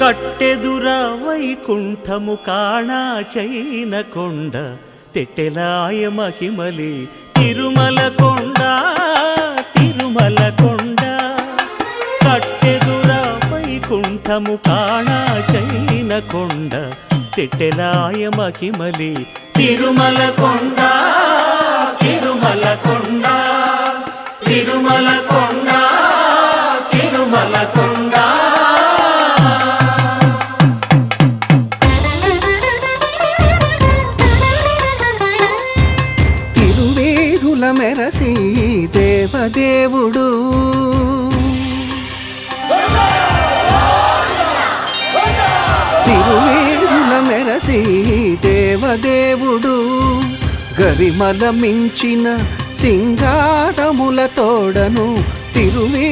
కట్టెదుర వైకుంఠము కాణా చైన కొండ తెట్టెలాయ మహిమలి తిరుమల కొండ తిరుమల కొండ కట్టెదుర వైకుంఠము కాణా చైన కొండ తెట్టెలాయ మహిమలి తిరుమల కొండ తిరుమల కొండ తిరుమల కొండ తిరుమల కొండ తిరువేధుల మెరసి దేవదేవుడు తిరువేధుల మెరసి దేవదేవుడు గరిమల మించిన సింగారముల తోడను తిరువే